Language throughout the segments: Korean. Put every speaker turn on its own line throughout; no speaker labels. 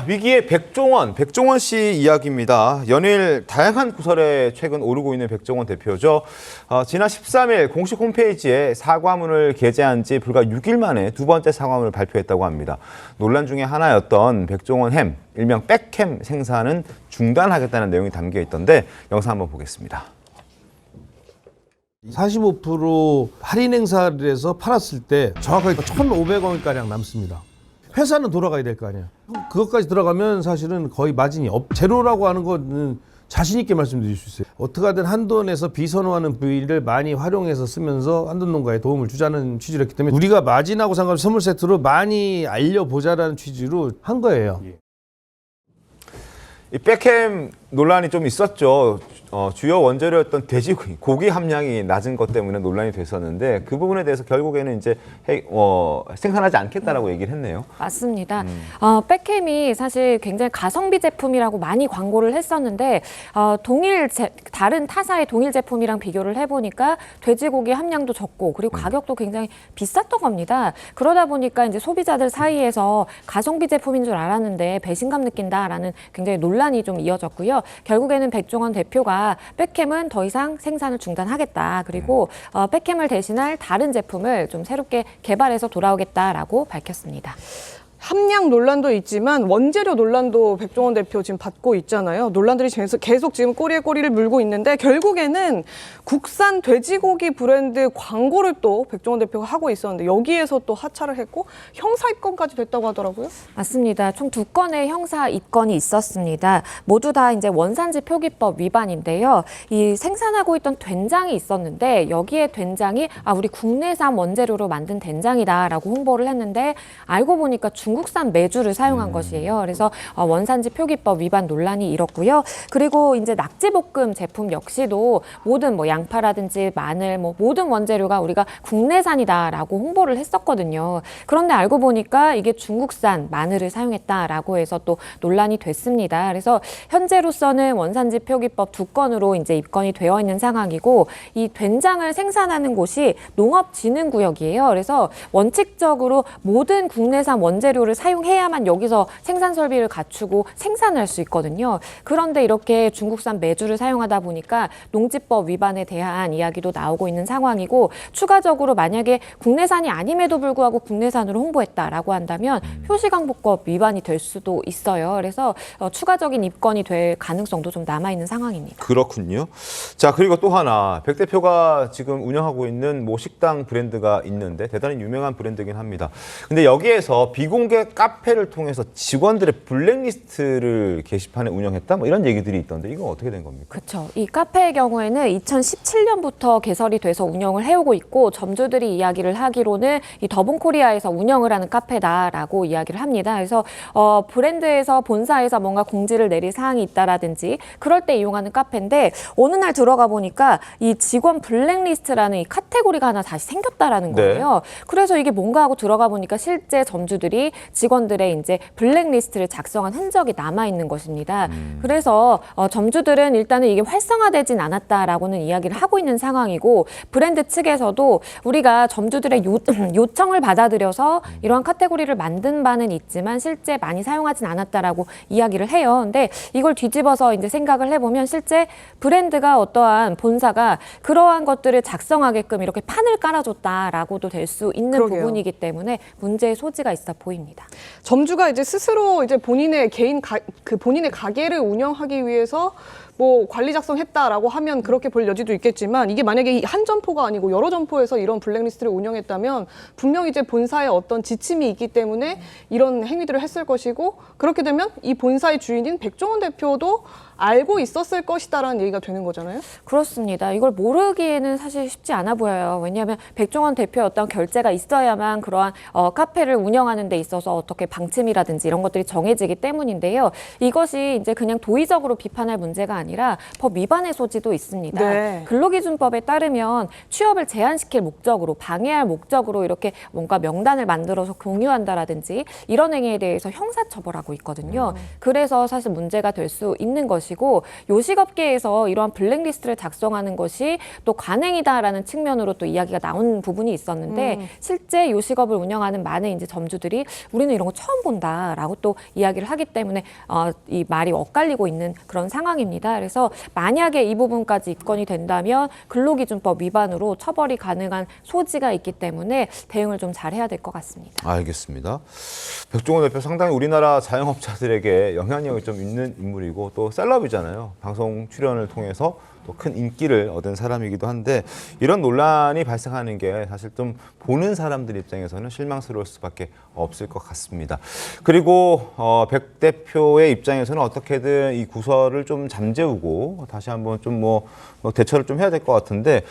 위기의 백종원 씨 이야기입니다. 연일 다양한 구설에 최근 오르고 있는 백종원 대표죠. 지난 13일 공식 홈페이지에 사과문을 게재한 지 불과 6일 만에 두 번째 사과문을 발표했다고 합니다. 논란 중에 하나였던 백종원 햄, 일명 백햄 생산은 중단하겠다는 내용이 담겨 있던데 영상 한번 보겠습니다.
45% 할인 행사를 해서 팔았을 때 정확하게 1,500원가량 남습니다. 회사는 돌아가야 될 거 아니에요. 그것까지 들어가면 사실은 거의 마진이 제로라고 하는 거는 자신 있게 말씀드릴 수 있어요. 어떻게 하든 한돈에서 비선호하는 부위를 많이 활용해서 쓰면서 한돈 농가에 도움을 주자는 취지로 했기 때문에 우리가 마진하고 상관없이 선물 세트로 많이 알려보자라는 취지로 한 거예요.
이 백햄 논란이 좀 있었죠. 주요 원재료였던 돼지고기, 고기 함량이 낮은 것 때문에 논란이 됐었는데 그 부분에 대해서 결국에는 이제 생산하지 않겠다라고 얘기를 했네요.
맞습니다. 백햄이 사실 굉장히 가성비 제품이라고 많이 광고를 했었는데 다른 타사의 동일 제품이랑 비교를 해보니까 돼지고기 함량도 적고 그리고 가격도 굉장히 비쌌던 겁니다. 그러다 보니까 이제 소비자들 사이에서 가성비 제품인 줄 알았는데 배신감 느낀다라는 굉장히 논란이 좀 이어졌고요. 결국에는 백종원 대표가 백햄은 더 이상 생산을 중단하겠다. 그리고 백햄을 대신할 다른 제품을 좀 새롭게 개발해서 돌아오겠다라고 밝혔습니다.
함량 논란도 있지만 원재료 논란도 백종원 대표 지금 받고 있잖아요. 논란들이 계속 지금 꼬리에 꼬리를 물고 있는데 결국에는 국산 돼지고기 브랜드 광고를 또 백종원 대표가 하고 있었는데 여기에서 또 하차를 했고 형사 입건까지 됐다고 하더라고요.
맞습니다. 총 2건의 형사 입건이 있었습니다. 모두 다 이제 원산지 표기법 위반인데요. 이 생산하고 있던 된장이 있었는데 여기에 된장이 우리 국내산 원재료로 만든 된장이다라고 홍보를 했는데 알고 보니까 중국산 메주를 사용한 것이에요. 그래서 원산지 표기법 위반 논란이 일었고요. 그리고 이제 낙지볶음 제품 역시도 모든 양파라든지 마늘 모든 원재료가 우리가 국내산이다라고 홍보를 했었거든요. 그런데 알고 보니까 이게 중국산 마늘을 사용했다라고 해서 또 논란이 됐습니다. 그래서 현재로서는 원산지 표기법 2건으로 이제 입건이 되어 있는 상황이고 이 된장을 생산하는 곳이 농업진흥구역이에요. 그래서 원칙적으로 모든 국내산 원재료를 사용해야만 여기서 생산 설비를 갖추고 생산할 수 있거든요. 그런데 이렇게 중국산 메주를 사용하다 보니까 농지법 위반에 대한 이야기도 나오고 있는 상황이고 추가적으로 만약에 국내산이 아님에도 불구하고 국내산으로 홍보했다라고 한다면 표시광고법 위반이 될 수도 있어요. 그래서 추가적인 입건이 될 가능성도 좀 남아있는 상황입니다.
그렇군요. 자, 그리고 또 하나 백 대표가 지금 운영하고 있는 식당 브랜드가 있는데 대단히 유명한 브랜드긴 합니다. 근데 여기에서 비공개 카페를 통해서 직원들의 블랙리스트를 게시판에 운영했다? 이런 얘기들이 있던데 이건 어떻게 된 겁니까?
그렇죠. 이 카페의 경우에는 2017년부터 개설이 돼서 운영을 해오고 있고 점주들이 이야기를 하기로는 이 더본코리아에서 운영을 하는 카페다라고 이야기를 합니다. 그래서 브랜드에서 본사에서 뭔가 공지를 내릴 사항이 있다라든지 그럴 때 이용하는 카페인데 어느 날 들어가 보니까 이 직원 블랙리스트라는 이 카테고리가 하나 다시 생겼다라는 거예요. 네. 그래서 이게 뭔가 하고 들어가 보니까 실제 점주들이 직원들의 이제 블랙리스트를 작성한 흔적이 남아 있는 것입니다. 그래서 점주들은 일단은 이게 활성화되진 않았다라고는 이야기를 하고 있는 상황이고 브랜드 측에서도 우리가 점주들의 요청을 받아들여서 이러한 카테고리를 만든 바는 있지만 실제 많이 사용하진 않았다라고 이야기를 해요. 근데 이걸 뒤집어서 이제 생각을 해보면 실제 브랜드가 어떠한 본사가 그러한 것들을 작성하게끔 이렇게 판을 깔아줬다라고도 될 수 있는
그러게요.
부분이기 때문에 문제의 소지가 있어 보입니다.
점주가 이제 스스로 이제 본인의 본인의 가게를 운영하기 위해서 관리 작성했다라고 하면 그렇게 볼 여지도 있겠지만 이게 만약에 한 점포가 아니고 여러 점포에서 이런 블랙리스트를 운영했다면 분명히 이제 본사의 어떤 지침이 있기 때문에 이런 행위들을 했을 것이고 그렇게 되면 이 본사의 주인인 백종원 대표도 알고 있었을 것이다라는 얘기가 되는 거잖아요.
그렇습니다. 이걸 모르기에는 사실 쉽지 않아 보여요. 왜냐하면 백종원 대표의 어떤 결재가 있어야만 그러한 카페를 운영하는 데 있어서 어떻게 방침이라든지 이런 것들이 정해지기 때문인데요. 이것이 이제 그냥 도의적으로 비판할 문제가 아니라 법 위반의 소지도 있습니다.
네.
근로기준법에 따르면 취업을 제한시킬 목적으로 방해할 목적으로 이렇게 뭔가 명단을 만들어서 공유한다라든지 이런 행위에 대해서 형사처벌하고 있거든요. 그래서 사실 문제가 될 수 있는 것이 것이고 요식업계에서 이러한 블랙리스트를 작성하는 것이 또 관행이다라는 측면으로 또 이야기가 나온 부분이 있었는데 실제 요식업을 운영하는 많은 이제 점주들이 우리는 이런 거 처음 본다라고 또 이야기를 하기 때문에 이 말이 엇갈리고 있는 그런 상황입니다. 그래서 만약에 이 부분까지 입건이 된다면 근로기준법 위반으로 처벌이 가능한 소지가 있기 때문에 대응을 좀 잘해야 될 것 같습니다.
알겠습니다. 백종원 대표 상당히 우리나라 자영업자들에게 영향력이 좀 있는 인물이고 또 셀럽이잖아요. 방송 출연을 통해서 또 큰 인기를 얻은 사람이기도 한데 이런 논란이 발생하는 게 사실 좀 보는 사람들 입장에서는 실망스러울 수밖에 없을 것 같습니다. 그리고 백 대표의 입장에서는 어떻게든 이 구설을 좀 잠재우고 다시 한번 좀 뭐 대처를 좀 해야 될 것 같은데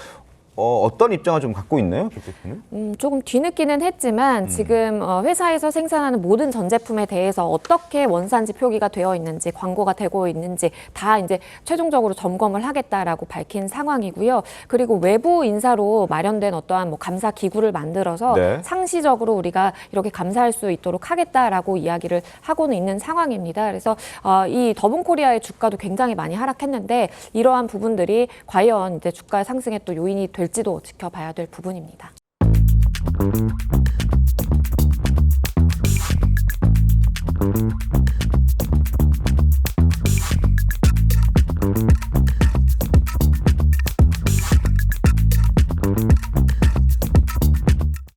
어떤 입장을 좀 갖고 있나요, 백 대표는?
조금 뒤늦기는 했지만 지금 회사에서 생산하는 모든 전 제품에 대해서 어떻게 원산지 표기가 되어 있는지, 광고가 되고 있는지 다 이제 최종적으로 점검을 하겠다라고 밝힌 상황이고요. 그리고 외부 인사로 마련된 어떠한 뭐 감사 기구를 만들어서
네.
상시적으로 우리가 이렇게 감사할 수 있도록 하겠다라고 이야기를 하고는 있는 상황입니다. 그래서 이 더본코리아의 주가도 굉장히 많이 하락했는데 이러한 부분들이 과연 이제 주가 상승의 또 요인이 될지도 지켜봐야 될 부분입니다.